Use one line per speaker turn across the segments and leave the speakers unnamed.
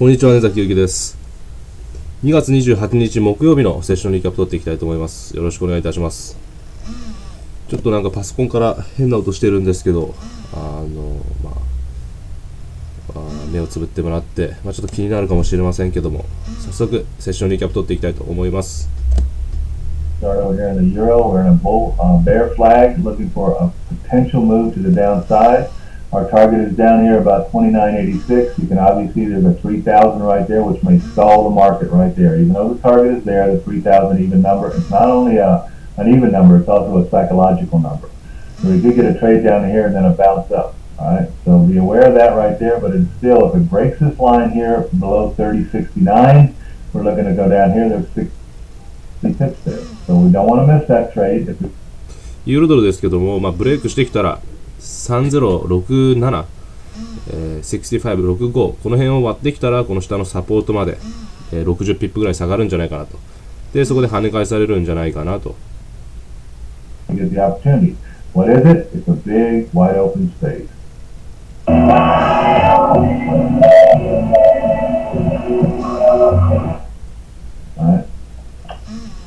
こんにちは、根崎ゆうきです。2月28日木曜日のセッションリキャップ取っていきたいと思います。よろしくお願いいたします。ちょっとなんかパソコンから変な音してるんですけど、目をつぶってもらって、ちょっと気になるかもしれませんけども、早速セッションリキャップ取っていきたいと思います。
Start over here in the euro. We're in a bear flag, looking for a potential move to the downside.Our target is down here about 29.86. You can obviously see there's a 3,000 right there, which may stall the market right there. Even though the target is there, the 3,000 even number, it's not only an even number, it's also a psychological number. So we do get a trade down here and then a bounce up. All right, so be aware of that right there, but it's still, if it breaks this line here below 30.69, we're looking to go down here. There's 60 pips there. So we don't want to miss that trade.
ユーロドルですけども、ブレイクしてきたら3067、6565、この辺を割ってきたらこの下のサポートまで、60ピップぐらい下がるんじゃないかなと。で、そこで跳ね返されるんじゃないかなと。
Get the opportunity. What is it? It's a big wide open space. Alright.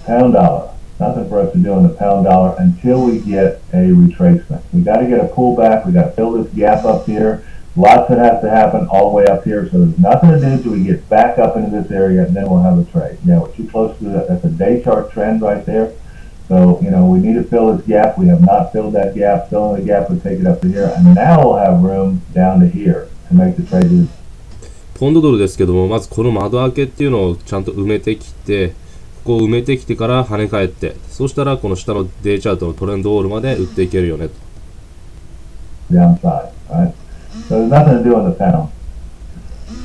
Pound dollar.Nothing for us to do in the pound dollar until we get a retracement. We got to get a pullback. We got to fill this gap up here. Lots that has to happen all the way up here. So there's nothing to do until we get back up into this area, and then we'll have a trade. Yeah, we're too close to that. That's a day chart trend right there. So, we need to fill this gap. We have not filled that gap. Filling the gap would take it up to here. And now we'll have room down to here to make the trade.
ポンドドルですけども、まずこの窓開けっていうのをちゃんと埋めてきて、こう埋めてきてから跳ね返って、そしたらこの下のデイチャートのトレンドウォールまで打っていけるよねと。
Downside, right? So there's nothing to do in the pound.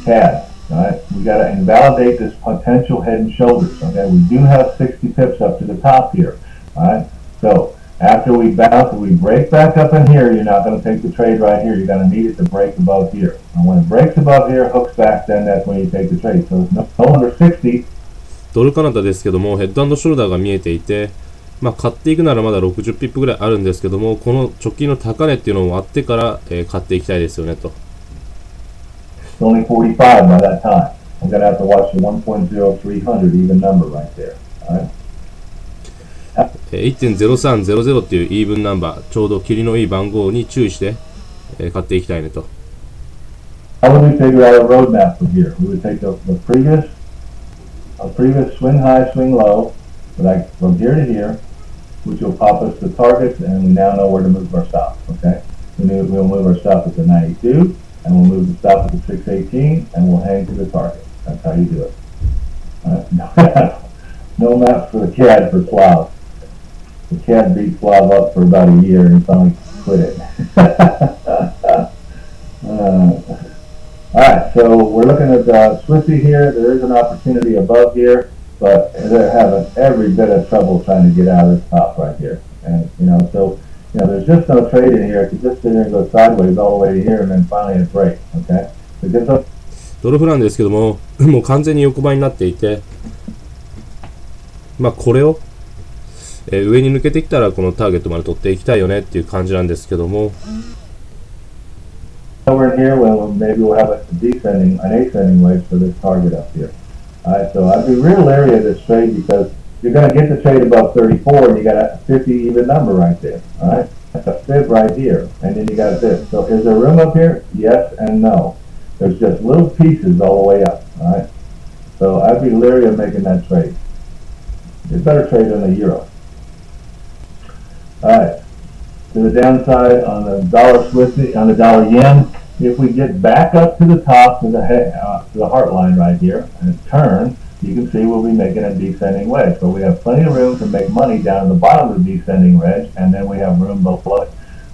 CAD, right? We got to invalidate this potential head and shoulders. Okay, we do have 60 pips up to the top here, right? So after we bounce, if we break back up in here, you're not going to take the trade right here. You're going to need it to break above here. And when it breaks above here, hooks back, then that's when you take the trade. So it's no longer 60.
ドルカナダですけども、ヘッド&ショルダーが見えていて、買っていくならまだ60ピップぐらいあるんですけども、この直近の高値っていうのを割ってから、買っていきたいですよねと。
Only 45 by that time. I'm going to have to watch the 1.0300 even number right there. Right?
1.0300 っていうイーブンナンバー、ちょうど切りのいい番号に注意して、買っていきたいねと。
How would we figure out a roadmap from here? We would take the previous swing high, swing low, like from here to here, which will pop us the targets, and we now know where to move our stops. Okay, we'll move our stop at the 92, and we'll move the stop at the 618, and we'll hang to the target. That's how you do it. No maps for the CAD for Slav. The CAD beat Slav up for about a year and finally quit it. Alright, so we're looking at Swissy here. There is an opportunity above here, but they're having every bit of trouble trying to get out of this top right here. And, there's just no trade in here. It could just sit here and go sideways all the way to here and then finally it breaks, okay?
ドルフなんですけども、もう完全に横ばいになっていて、これを、上に抜けてきたらこのターゲットまで取っていきたいよねっていう感じなんですけども、
Over here, maybe we'll have an ascending wedge for this target up here. Alright, so I'd be real leery of this trade because you're going to get the trade above 34 and you got a 50 even number right there. Alright, that's a fib right here, and then you got a fib. So is there room up here? Yes and no. There's just little pieces all the way up. Alright, so I'd be leery of making that trade. It's better trade than the euro. Alright. To the downside on the dollar Swissy, on the dollar yen, if we get back up to the top to the heart line right here and turn, you can see we'll be making a descending wedge. But we have plenty of room to make money down at the bottom of the descending wedge, and then we have room below it.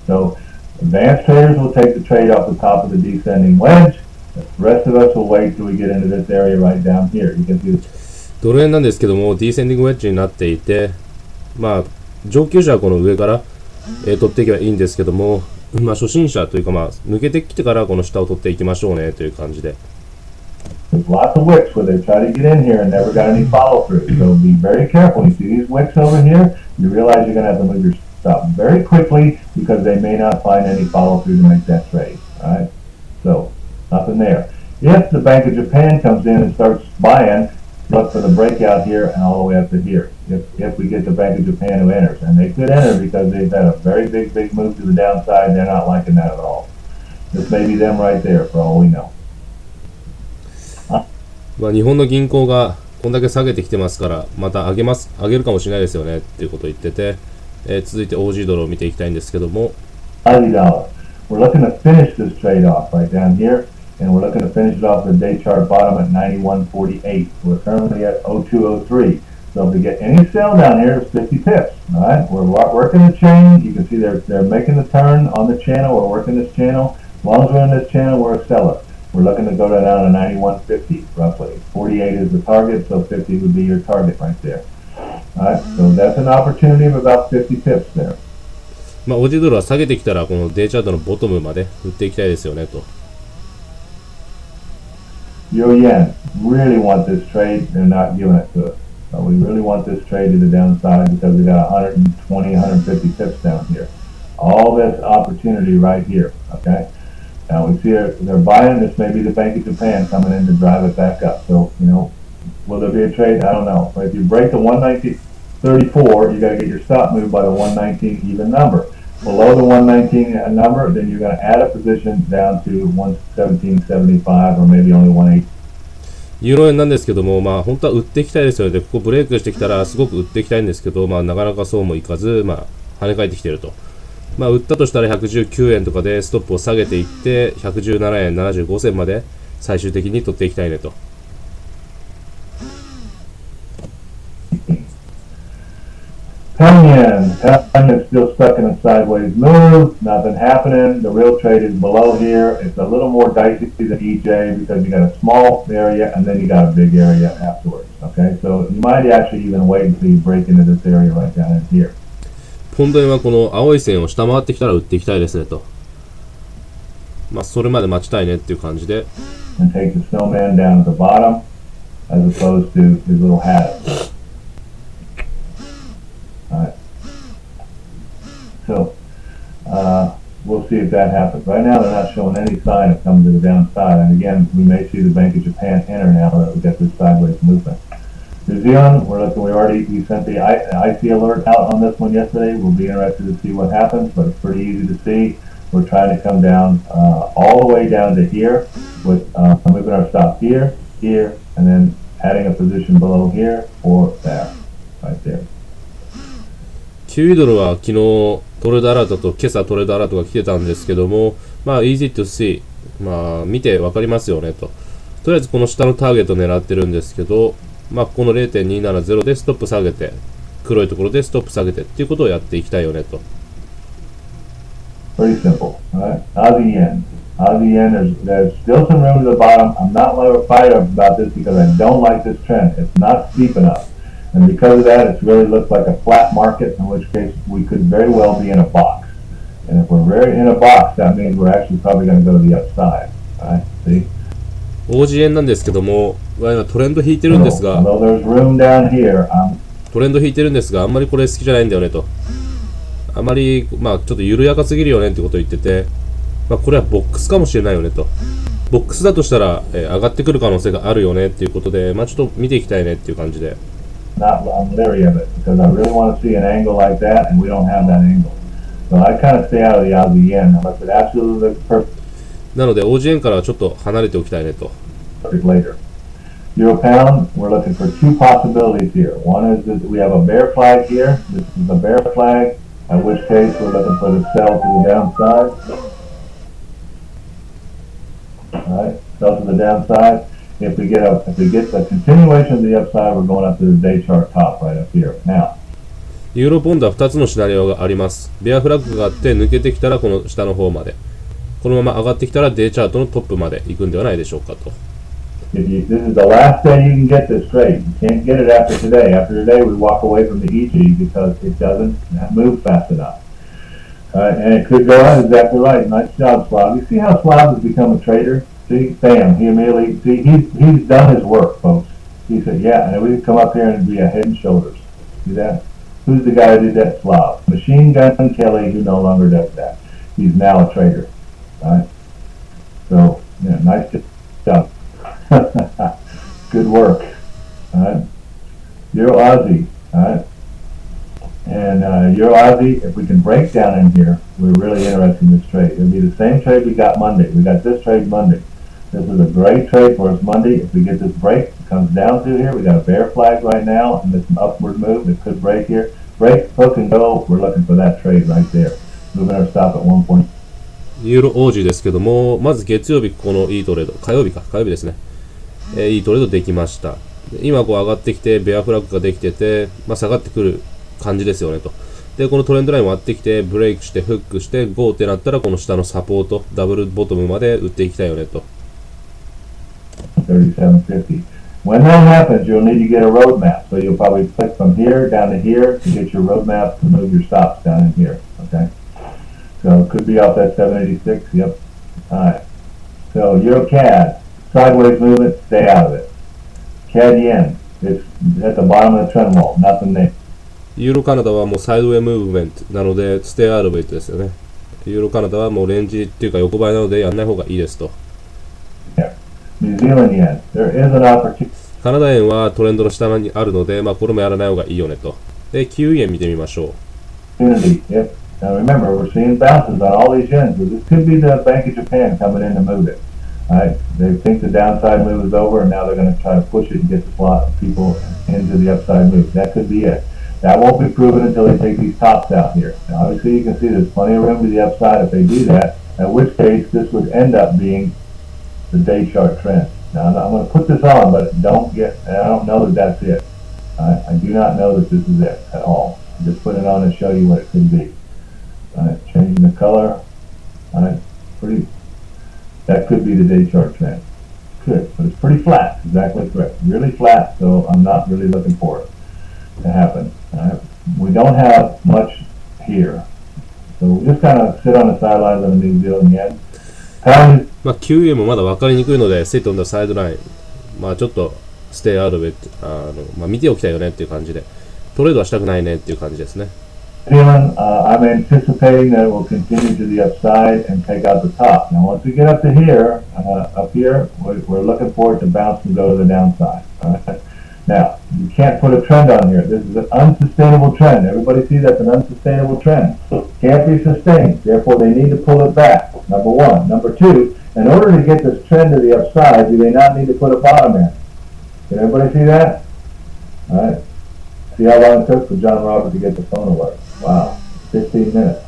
So advanced traders will take the trade off the top of the descending wedge. The rest of us will wait till we get into this area right down here. You can see this.
ドル円なんですけども、ディーセンディングウェッジになっていて、上級者はこの上から取っていけばいいんですけども、初心者というか抜けてきてからこの下を取っていきましょうねという感じで。
There's lots of wicks where they try to get in here and never got any follow through. So be very careful. You see these wicks over here, you realize you're going to have to move your stop very quickly because they may not find any follow through to make that trade. All right, so nothing there. If the Bank of Japan comes in and starts buying, look for the breakout here and all the way up to here. If we get the Bank of Japan who enters, and they could enter because they've had a very big move to the downside. They're not liking that at all. This may be them right there for all we know.
まあ日本の銀行がこんだけ下げてきてますから、また上げるかもしれないですよねっていうことを言ってて、続いて OG ドルを見ていきたいんですけども、
$90. We're looking to finish this trade off right down here, and we're looking to finish it off the day chart bottom at 91.48. We're currently at 0203. So if we get any sell down here, it's 50 pips. All right, we're working the chain. You can see they're making the turn on the channel. We're working this channel. As long as we're in this channel, we're a seller. We're looking to go down to 91.50 roughly. 48 is the target, so 50 would be your target right there. All right, so that's an opportunity of about 50 pips there.
まあ OG ドルは下げてきたらこのデイチャートのボトムまで売っていきたいですよねと。
Euro yen, really want this trade. They're not giving it to us. So we really want this trade to the downside because we got 120, 150 pips down here. All this opportunity right here. Okay. Now we see they're buying. This may be the Bank of Japan coming in to drive it back up. So will there be a trade? I don't know. But if you break the 119.34, you got to get your stop move by the 119 even number. Below the 119 number, then you're going to add a position down to 117.75 or maybe only 180.
ユーロ円なんですけども、まあ本当は売っていきたいですよね。で、ここブレイクしてきたらすごく売っていきたいんですけど、まあなかなかそうもいかず、まあ跳ね返ってきていると。まあ売ったとしたら119円とかでストップを下げていって、117円75銭まで最終的に取っていきたいねと。
Penn is still stuck in a sideways move. Nothing happening. The real trade is below here. It's a little more dicey than EJ because you got a small area and then you got a big area afterwards. Okay, so you might actually even wait until you break into this area right down in here.
ポンド円はこの青い線を下回ってきたら売っていきたいですねと。まあそれまで待ちたいねっていう感じで。
And take the snowman down at the bottom as opposed to his little hat. Alright. So, we'll see if that happens. Right now, they're not showing any sign of coming to the downside. And again, we may see the Bank of Japan enter now that we got this sideways movement. New Zealand, we sent the IC alert out on this one yesterday. We'll be interested to see what happens, but it's pretty easy to see. We're trying to come down all the way down to here with moving our stop here, here, and then adding a position below here or there, right there.
9ドルは昨日トレードアラートと今朝トレードアラートが来てたんですけども、まあ easy to see、まあ見てわかりますよねと。とりあえずこの下のターゲットを狙ってるんですけど、まあこの 0.270 でストップ下げて、黒いところでストップ下げてっていうことをやっていきたいよねと。
Pretty simple, right? Aussie yen. Aussie yen, there's still some room to the bottom. I'm not fired up about this because I don't like this trend. It's not steep enough. And because of that, it's really looked like a flat market, in which case we could very well be in a box. And if we're very in a box, that means we're actually probably going to go to the upside. Right? See?
OG 円なんですけども、今トレンド引いてるんですが、
although there's room down here,
トレンド引いてるんですが、あんまりこれ好きじゃないんだよねと。あまり、まあちょっと緩やかすぎるよねってことを言ってて、まあこれはボックスかもしれないよねと。ボックスだとしたら、上がってくる可能性があるよねっていうことで、まあちょっと見ていきたいねっていう感じで。
I'm leery of it because I really want to see an angle like that, and we don't have that angle. So I kind of stay out of the Aussie yen unless it absolutely looks perfect.
なので OG 円からはちょっと離れておきたいねと。
Later. Euro pound, we're looking for two possibilities here. One is that we have a bear flag here. This is the bear flag, in which case we're looking for the sell to the downside. All right, sell to the downside. If we get the continuation of the upside, we're going up to the day chart top right up here. Now,
ユーロポンドは2つのシナリオがあります。ベアフラッグがあって抜けてきたらこの下の方まで。このまま上がってきたらデイチャートのトップまで行くんではないでしょうかと。
this is the last day you can get this trade. You can't get it after today. After today, we walk away from the EG because it doesn't move fast enough. And it could go out exactly right. Nice job, Slav. You see how Slav has become a trader? See, bam, he immediately, see, he's done his work, folks. He said, yeah, and we could come up here and be a head and shoulders. See that? Who's the guy who did that? Slav. Machine Gun Kelly, who no longer does that. He's now a trader. All right? So, yeah, nice job. Good work. All right. Euro Aussie. All right. And Euro Aussie, if we can break down in here, we're really interested in this trade. It'll be the same trade we got Monday. We got this trade Monday. This is a great trade for us Monday. If we get this break, it comes down through here. We got a bear flag right now, and it's an upward move. It could break here. Break, hook, and go. We're looking for that trade right there. Moving our stop at 1 point.
ユーロ王子ですけども、まず月曜日、このいいトレード、火曜日ですね。いいトレードできました。今こう上がってきて、ベアフラッグができてて、下がってくる感じですよねと。で、このトレンドライン割ってきて、ブレイクして、フックして、ゴーってなったら、この下のサポート、ダブルボトムまで打っていきたいよねと。
37.50. When that happens, you'll need to get a roadmap. So you'll probably click from here down to here to get your roadmap to move your stops down in here. Okay. So it could be off that 786. Yep. All right. So Euro CAD, sideways movement, stay out of it. CAD Yen, it's at the bottom of the trend wall. Nothing there.
ユーロカナダはもうサイドウェイムーブメントなので、ステイアウトウェイトですよね。ユーロカナダはもうレンジっていうか横ばいなのでやんない方がいいですと。
New Zealand yen, there is an opportunity.
カナダ円はトレンドの下にあるので、これもやらない方がいいよねと。で、9円見てみましょう。
Yep. Now remember, we're seeing bounces on all these yens. So this could be the Bank of Japan coming in to move it. All right. They think the downside move is over, and now they're going to try to push it and get the lot of people into the upside move. That could be it. That won't be proven until they take these tops out here. Now, obviously, you can see there's plenty of room to the upside if they do that, in which case this would end up being the day chart trend. Now, I'm going to put this on, but I don't know that that's it. I do not know that this is it at all. I'm just putting it on to show you what it could be. Changing the color. That could be the day chart trend. Could, but it's pretty flat. Exactly correct. Really flat, so I'm not really looking for it to happen. We don't have much here. So we just kind of sit on the sidelines on the New Zealand yen.
9円もまだ分かりにくいので、セットオンのサイドライン、ちょっとステイアウトウェイ見ておきたいよねっていう感じで、トレードはしたくないねっていう感じですね。
I'm anticipating that it will continue to the upside and take out the top. Now, once we get up to here, we're looking for it to bounce and go to the downside. Right? Now, you can't put a trend on here. This is an unsustainable trend. Everybody sees that's an unsustainable trend. Can't be sustained. Therefore, they need to pull it back. Number one. Number two, in order to get this trend to the upside, do they not need to put a bottom in? Can everybody see that? All right. See how long it took for John Robert to get the phone away? Wow, 15 minutes.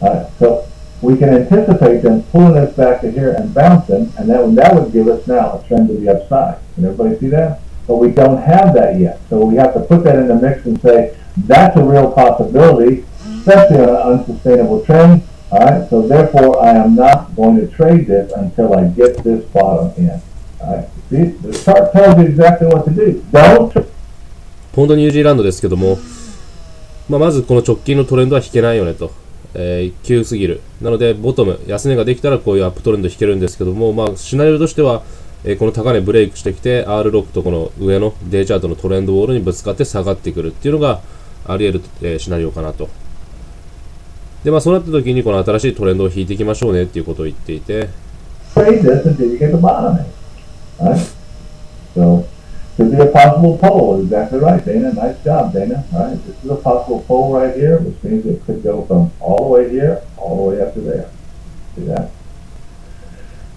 All right, so we can anticipate them pulling us back to here and bouncing, and that would give us now a trend to the upside. Can everybody see that? But we don't have that yet, so we have to put that in the mix and say that's a real possibility, especially on an unsustainable trend. All right, so therefore I am not going to trade this until I get this bottom in. All right, see, the chart tells you exactly what to do. Don't.
ポンドニュージーランドですけども、まずこの直近のトレンドは引けないよねと、急すぎる。なのでボトム、安値ができたらこういうアップトレンド引けるんですけども、シナリオとしては、この高値ブレイクしてきて R6 とこの上のデイチャートのトレンドウォールにぶつかって下がってくるっていうのがあり得る、シナリオかなと。で、そうなった時にこの新しいトレンドを引いていきましょうねっていうことを言っていて。
Could be a possible pull. Exactly right, Dana. Nice job, Dana. All right, this is a possible pull right here, which means it could go from all the way here, all the way up to there. See that?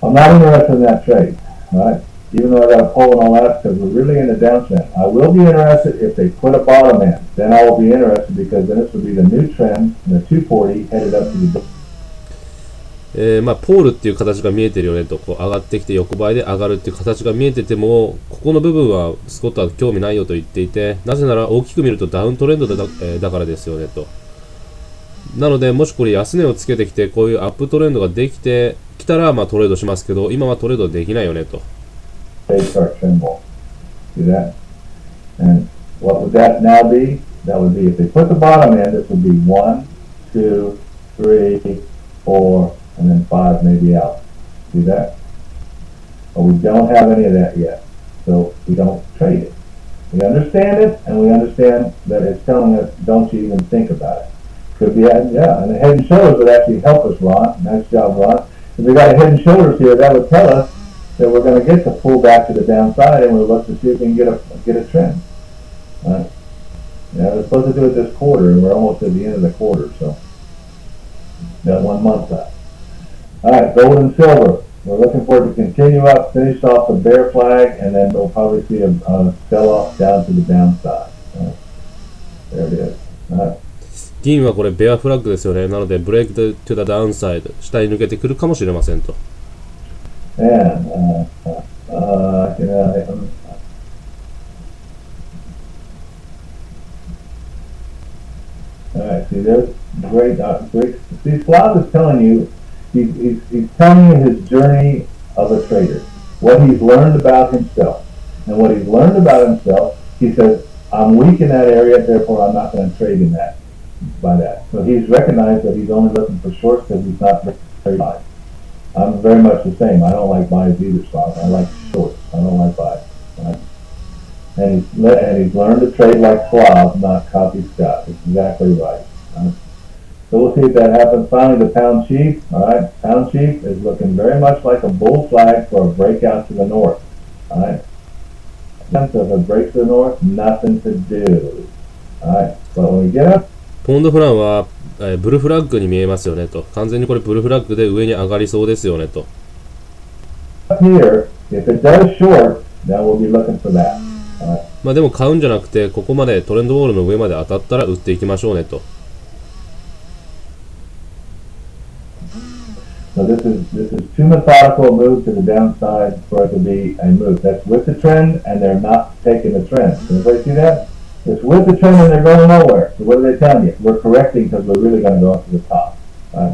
I'm not interested in that trade, all right? Even though I got a pull and all that, because we're really in a downtrend. I will be interested if they put a bottom in. Then I will be interested because then this will be the new trend, and the 240 headed up to the.
ポールっていう形が見えてるよねと、こう上がってきて横ばいで上がるっていう形が見えてても、ここの部分はスコットは興味ないよと言っていて、なぜなら大きく見るとダウントレンドだからですよねと。なので、もしこれ安値をつけてきて、こういうアップトレンドができてきたら、トレードしますけど、今はトレードできないよねと。
And what would that now be? That would be if they put the bottom in, this would be 1, 2, 3, 4, and then 5 maybe out. See that? But we don't have any of that yet, so we don't trade it. We understand it, and we understand that it's telling us, don't you even think about it. Could be, and the head and shoulders would actually help us, Ron. Nice job, Ron. If we got a head and shoulders here, that would tell us that we're going to get the pull back to the downside, and we'll look to see if we can get a trend. Yeah, we're supposed to do it this quarter, and we're almost at the end of the quarter, so got 1 month left. All right, gold and silver. We're looking for it to continue up, finish off the bear flag, and then we'll probably see a sell-off down to the downside. There it is.
銀はこれベアフラッグですよね。なのでブレイクトゥダダウンサイド、下に抜けてくるかもしれませんと。
And all right, see, there's great. See, Slav is telling you, he's telling you his journey of a trader, what he's learned about himself, and what he's learned about himself. He says, I'm weak in that area, therefore I'm not going to trade in that. By that, so he's recognized that he's only looking for shorts because he's not very buys. I'm very much the same. I don't like buys either, Slav. I like shorts. I don't like buys. Right? And he's learned to trade like Slav, not copy Scott. That's exactly right. So we'll see if that happens. Finally, the pound sheep. All right, pound sheep is looking very much like a bull flag for a breakout to the north. All right. So if it breaks to the north, nothing to do. All right. But when we get up.
ポンドフランは、ブルフラッグに見えますよねと。完全にこれブルフラッグで上に上がりそうですよねと。
Here, if it does short, then we'll be looking for that.
まあでも買うんじゃなくて、ここまでトレンドウォールの上まで当たったら売っていきましょうねと。
So this is too methodical a move to the downside for it to be a move. That's with the trend, and they're not taking the trend. Can everybody see that? It's with the trend and they're going nowhere. So what are they telling you? We're correcting because we're really going to go up to the top.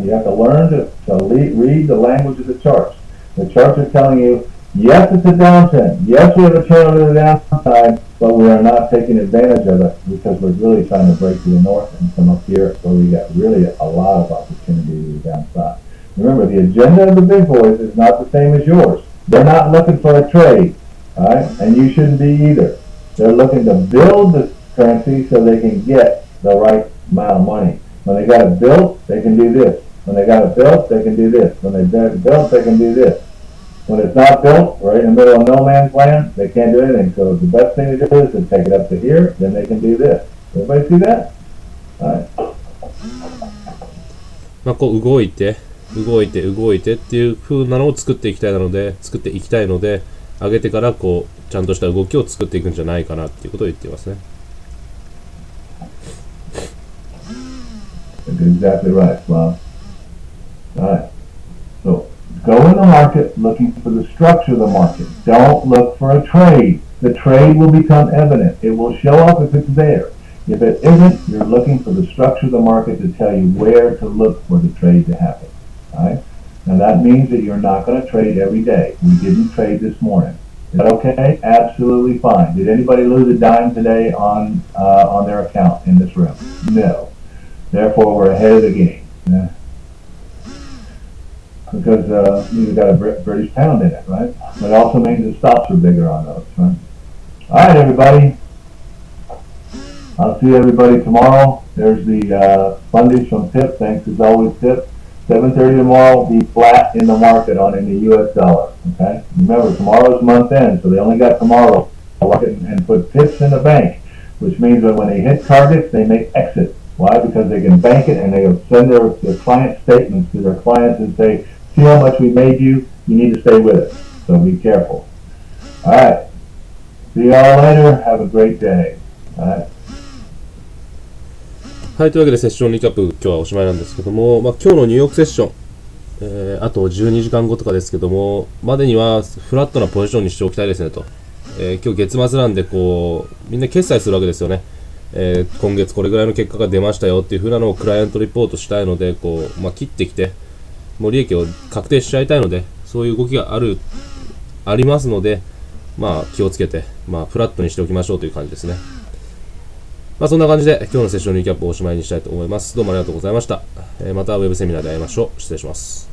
You have to learn to read the language of the charts. The charts are telling you, yes, it's a downtrend. Yes, we have a trend over the downside, but we are not taking advantage of it because we're really trying to break to the north and come up here where we got really a lot of opportunity to the downside. Remember, the agenda of the big boys is not the same as yours. They're not looking for a trade, all right? And you shouldn't be either. They're looking to build the currency so they can get the right amount of money. When they got it built, they can do this. When they got it built, they can do this. When they got it built, they can do this. When it's not built, right in the middle of no man's land, they can't do anything. So the best thing to do is to take it up to here, then they can do this. Everybody see that? All right.
まあこう動いてっていう風なのを作っていきたいので、上げてからこうちゃんとした動きを作っていくんじゃないかなっていうことを言っていますね。
That's exactly right, Bob. All right. So go in the market looking for the structure of the market. Don't look for a trade. The trade will become evident. It will show up if it's there. If it isn't, you're looking for the structure of the market to tell you where to look for the trade to happen. All right. Now that means that you're not going to trade every day. We didn't trade this morning. Is that okay? Absolutely fine. Did anybody lose a dime today on their account in this room? No. Therefore, we're ahead of the game. Yeah. Because you've got a British pound in it, right? But it also means the stops are bigger on those, right? All right, everybody. I'll see everybody tomorrow. There's the fundage from Pip. Thanks as always, Pip. 7:30 tomorrow will be flat in the market in the U.S. dollar. Okay. Remember, tomorrow's month end, so they only got tomorrow and put pips in the bank, which means that when they hit targets, they make exit. Why? Because they can bank it and they'll send their client statements to their clients and say, see how much we made you, you need to stay with it. So be careful. All right. See you all later. Have a great day. All right.
はい、というわけでセッションリキャップ今日はおしまいなんですけども、まあ、今日のニューヨークセッション、あと12時間後とかですけども、までにはフラットなポジションにしておきたいですねと。今日月末なんでこう、みんな決済するわけですよね。今月これぐらいの結果が出ましたよっていう風なのをクライアントリポートしたいので、こう、まあ、切ってきて、もう利益を確定しちゃいたいので、そういう動きがありますので、まあ、気をつけて、まあ、フラットにしておきましょうという感じですね。まあそんな感じで今日のセッションリキャップをおしまいにしたいと思います。どうもありがとうございました。またウェブセミナーで会いましょう。失礼します。